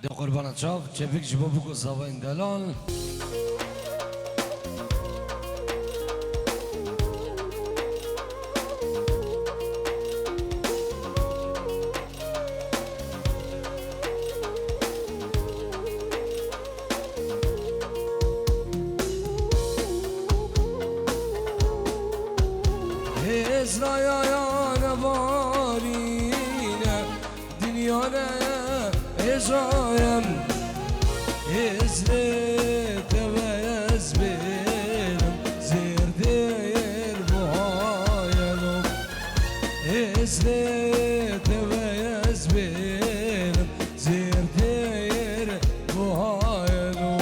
ده قربان چاف چپیک جبا بکو سوا این دلال İsrail varine dünyada yaşayam İzlete ve ezberim zirdir bu hayalim İzlete ve ezberim zirdir bu hayalim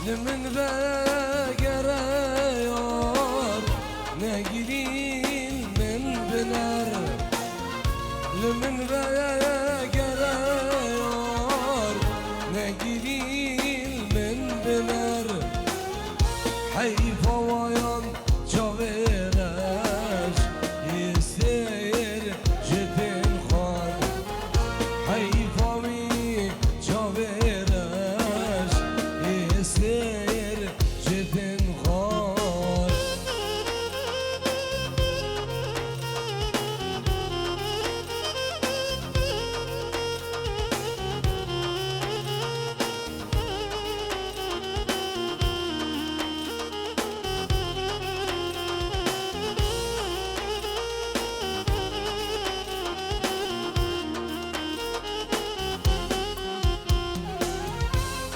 Limin ve gereyor ne gidin min biler Limin ve gereyor ne gidin min biler Hayfa vayan çavereş ister cidin khan Hayfa mi çavereş ister cidin khan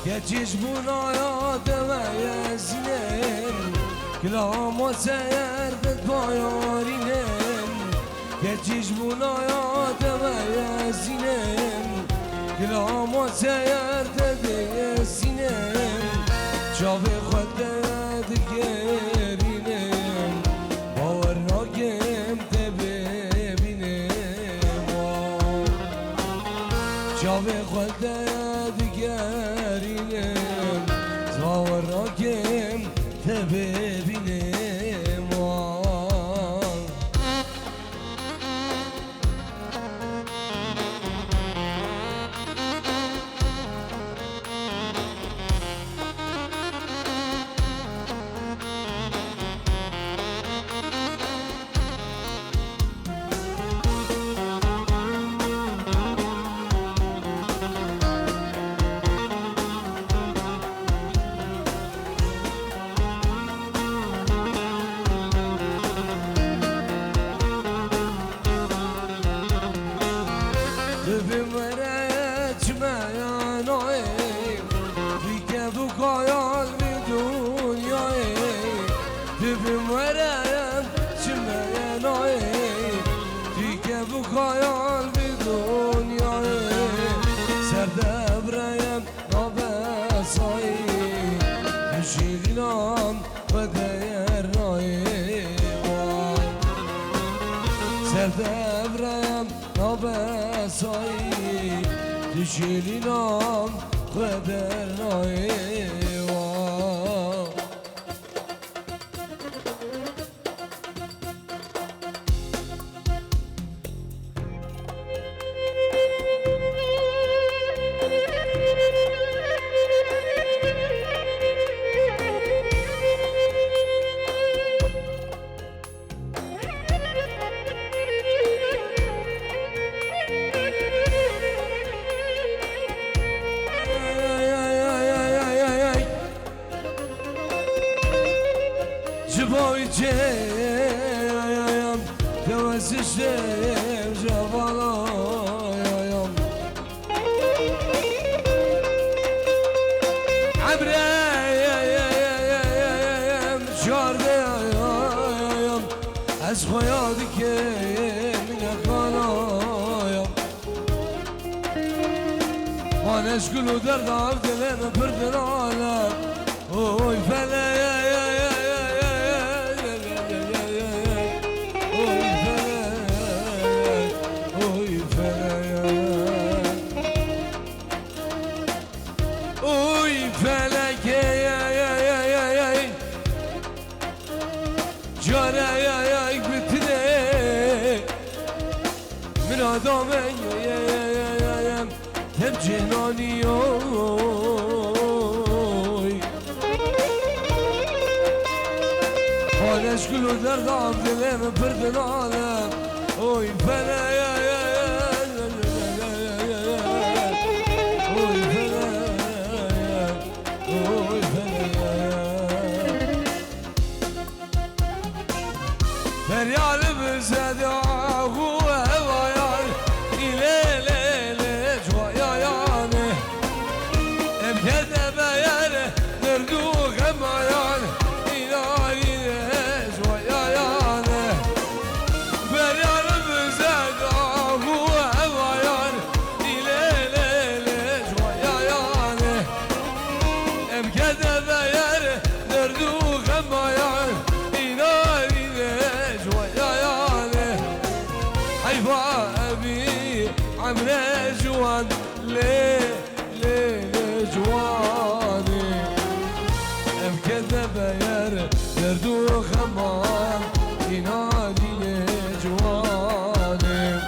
Geçiş buna ya demeyezinem Kilama seyerdet bayarinem Geçiş buna ya demeyezinem Kilama seyerdet yezinem Çavi khudet gerinem Bavar nakem tebe binem Çavi khudet gerinem Zavar nakem tebe binem Dibimere çmeyen oy Dike bu kayal bir dünyayı Dibimere çmeyen oy Dike bu kayal bir dünyayı Serdevreyem nabesayı Düşilinam ve değer nayı Serdevreyem nabesayı Düşilinam kader nayva Boycayam Tevessüşem Jabalayam Abrayam Jardayam Az khoyad ke min khalayam نشكل ودرد عبد لما برد العالم اوي فلا يا يا يا يا يا يا يا اوي فلا اوي فلا يا اوي فلك يا يا يا يا يا جانا يا يا بتدي من آدم يا يا يا يا يا هم جناني اوي حالش كل درد عبد لما برد العالم اوي فلا يا يا يا اوي فلا يا اوي فلا فريال بزاد هو هوايان إلي لي لي جوايا يعني بكذا بيان نردو غمايان إلهي جوايا يعني فريال بزاد هو هوايان إلي لي لي جوايا يعني بكذا بيان نردو غمايان عمري جوان ليه ليه جواني بكذب يار دردو خمان ينادي ليه جواني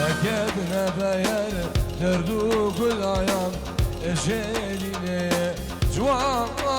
أكدنا بيار دردو كل عيان شيلي ليه جواني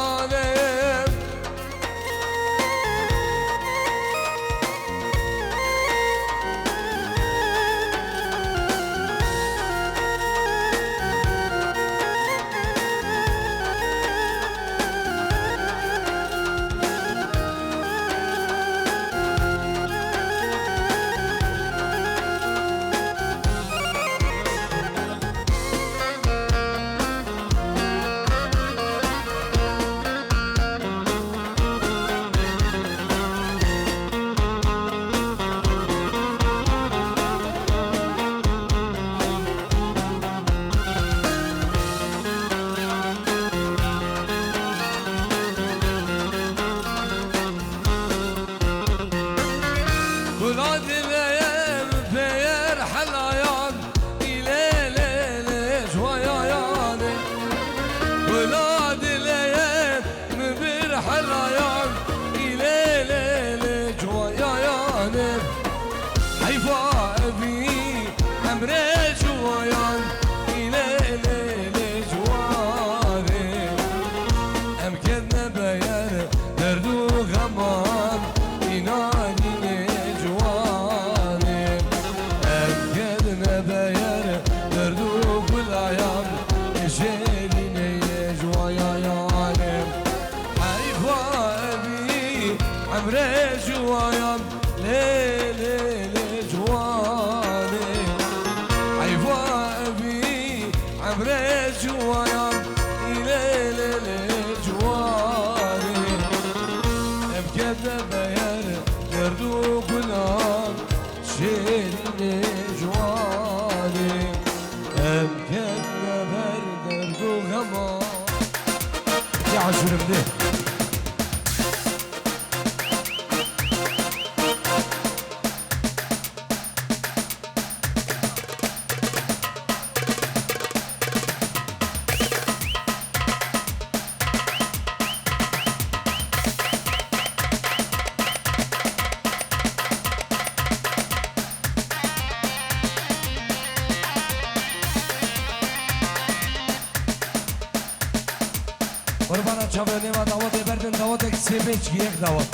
قربان چاوه نیما دعوت بردن دعوت یک سیبیچ یک دعوت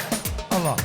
الله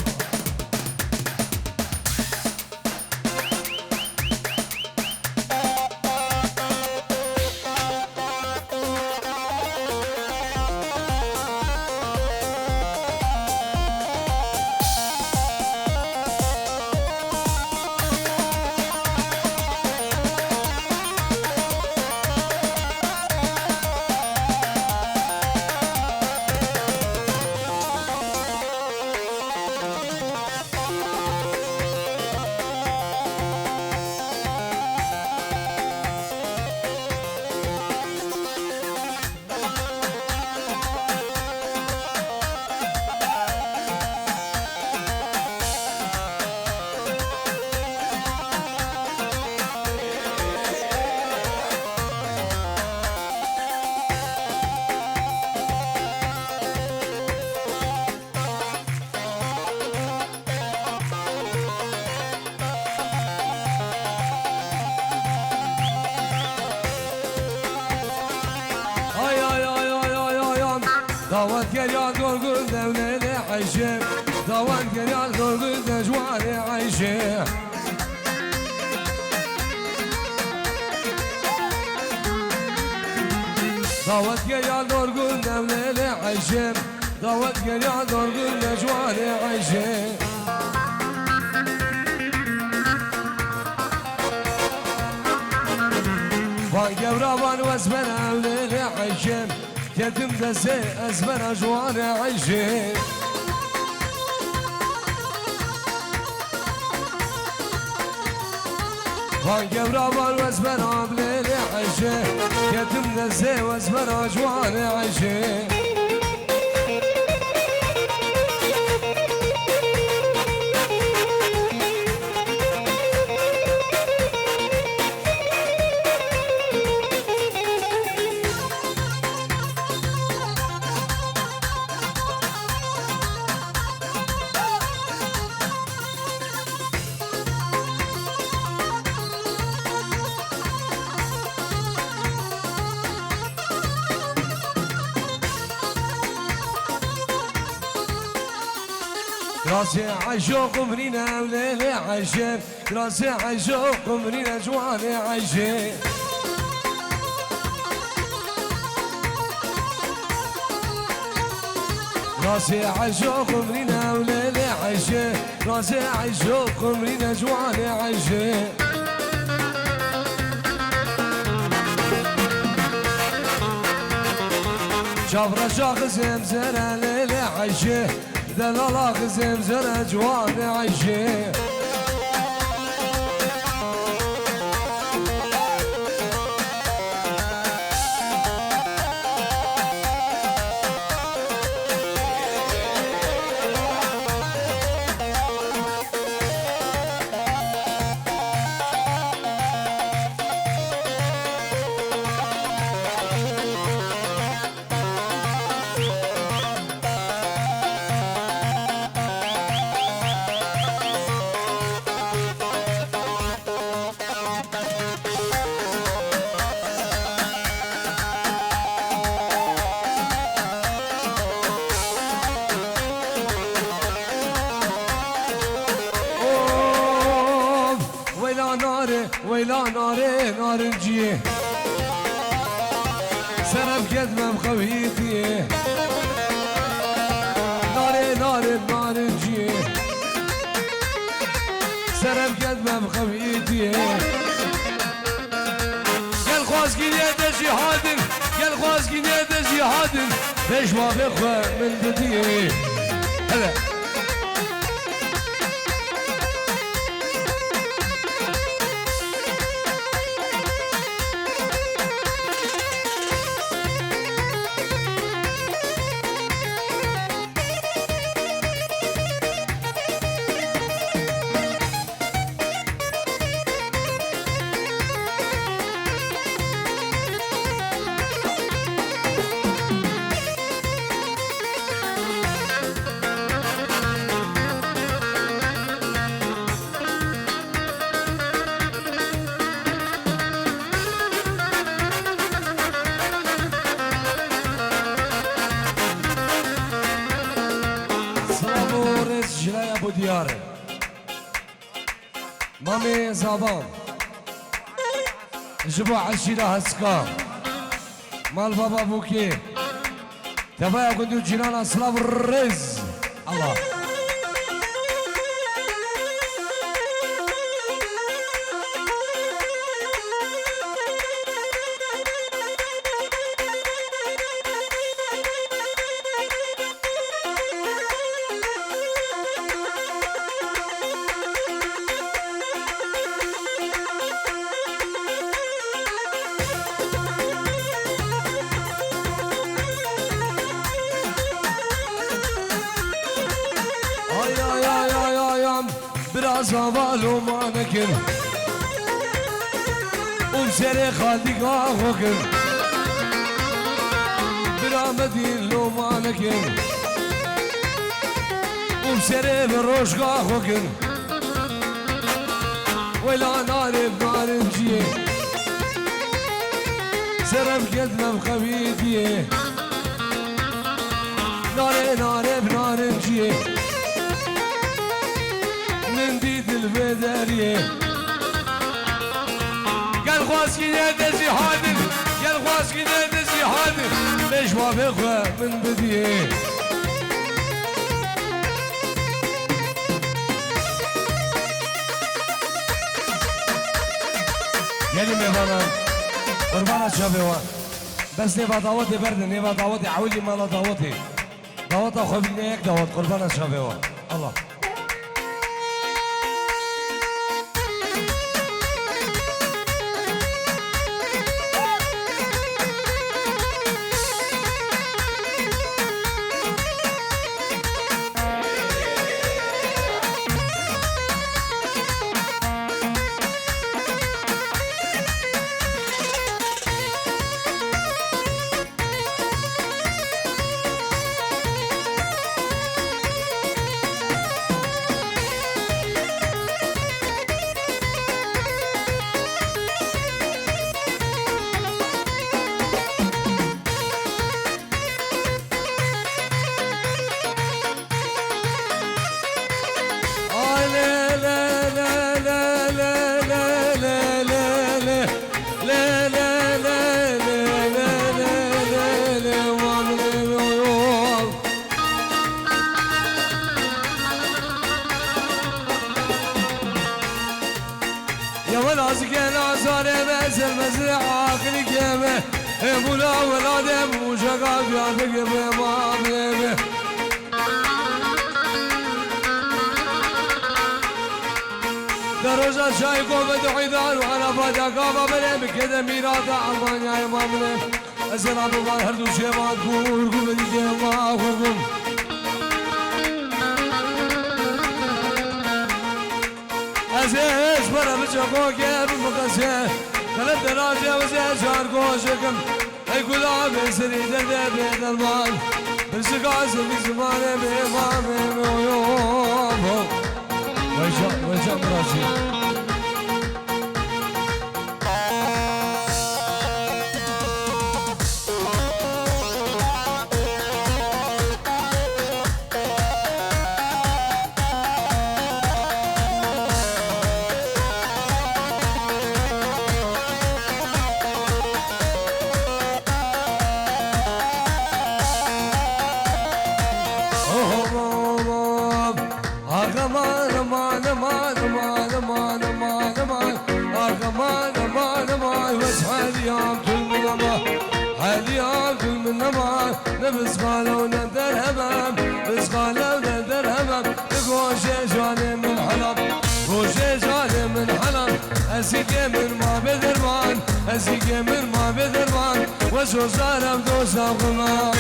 دعوت قريان قرقل دولة عيشة دعوت قريان قرقل دجوان عيشة دعوت قريان قرقل دولة عيشة دعوت قريان قرقل دجوان عيشة وان قبرابان واسبر أولي عيشة كتم دسي أسبر أجوان عيشة وان قبرابان واسبر أولي عيشة كتم دسي واسبر أجوان عيشة راسي عشوق منينا وليلي عايشين راسي عشوق منينا جواني عايشين راسي عشوق منينا وليلي عايشين راسي عشوق منينا جواني عايشين شافرة شاخ زمزرة ليلي عايشين دلالا غزم زرع جوان عيشي ويلا ناري نارنجية سرب كدمة خويتي ناري ناري نارنجية سرب كدمة خويتي قال خواز قنية جهاد قال خواز قنية جهاد ليش ما بخوة من بديه هلا ابو دياري مامي زبان جبوا عشيرة هسكا مال بابا بوكي تبايا كنتو جنانا سلاف الرز الله biraz havalı manekir Umsere haldik ahokir Biramedin lo manekir Umsere beroş ahokir Vela narib narimciye Serem kedmem khabitiye ناره ناره بنارنجیه من دید البدریه قال خواست كده دزي حادث قال خواست كده دزي حادث ليش ما بخوة من بديه يعني ميوانا قربانا شابيوان بس نيفا دعوتي برد نيفا دعوتي عولي مالا دعوتي دعوت خبيني هيك دعوت قربانا شابيوان الله بولا ولادم وشقا بيعتق بمامي دروجة شاي قومة حيدان وعلى فاجا قابا بلم كده ميراتا عمانيا يا ماملم أزر عبد الله هردو شيبان كور قومة دي جيما وقوم أزيز برا بشاقو كيب مقاسي خلت دراجة وزي شاركو شكم اي قلاب سري درد بيد المال بالسقاس في زمانه بإمامه ويوم ويشام راشي نبس قالوا ندر همام بس قالوا ندر همام تقوشي جاني من حلب قوشي جاني من حلب أسيقي من ما بدرمان أسيقي من ما بدرمان وشو صارم دوسا غمان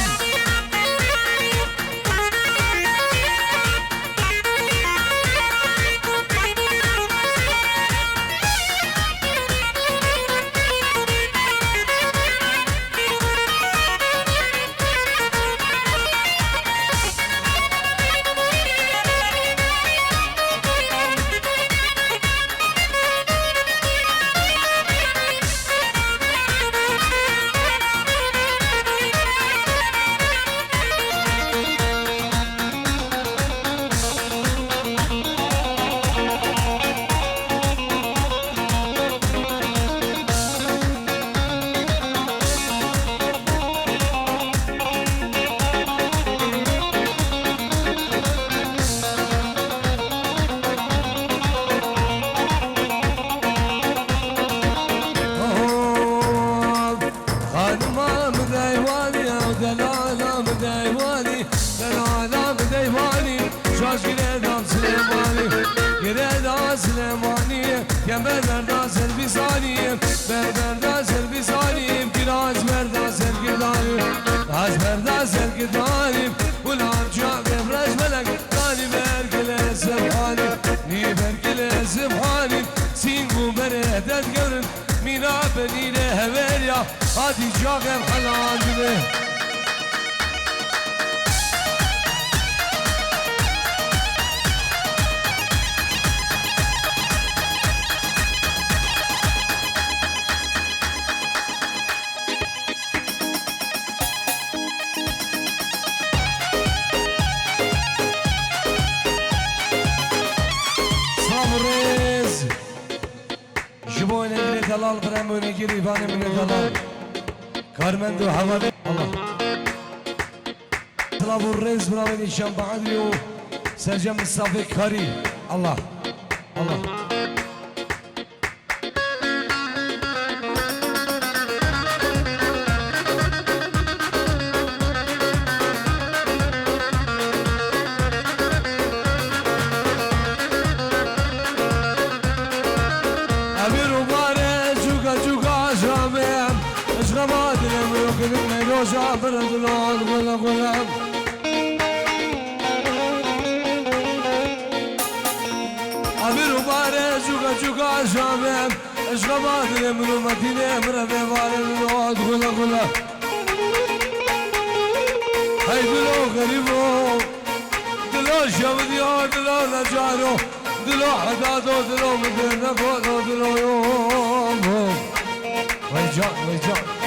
Berberda selvi salim, berberda selvi salim, kiraz berda selgi dalim, az berda selgi dalim, ulan çok emraj melek, dali bergile sebhalim, ni bergile sebhalim, sin bu beredet görün, mina benile hever ya, hadi çok em halal gibi. منت الله براموني قريباني منت الله كارمندو حوالي الله طلبوا الرئيس براموني شنبعانيو سرجم الصافي كاري الله الله روزا برد العود ولا غلام أمير وباري جوكا جوكا شامم اشغبات الامرو مدينة مرفي بارد العود ولا غلام هاي دلو غريبو دلو شبديو دلو نجارو دلو حدادو دلو مدينة فوتو دلو يوم ويجان ويجان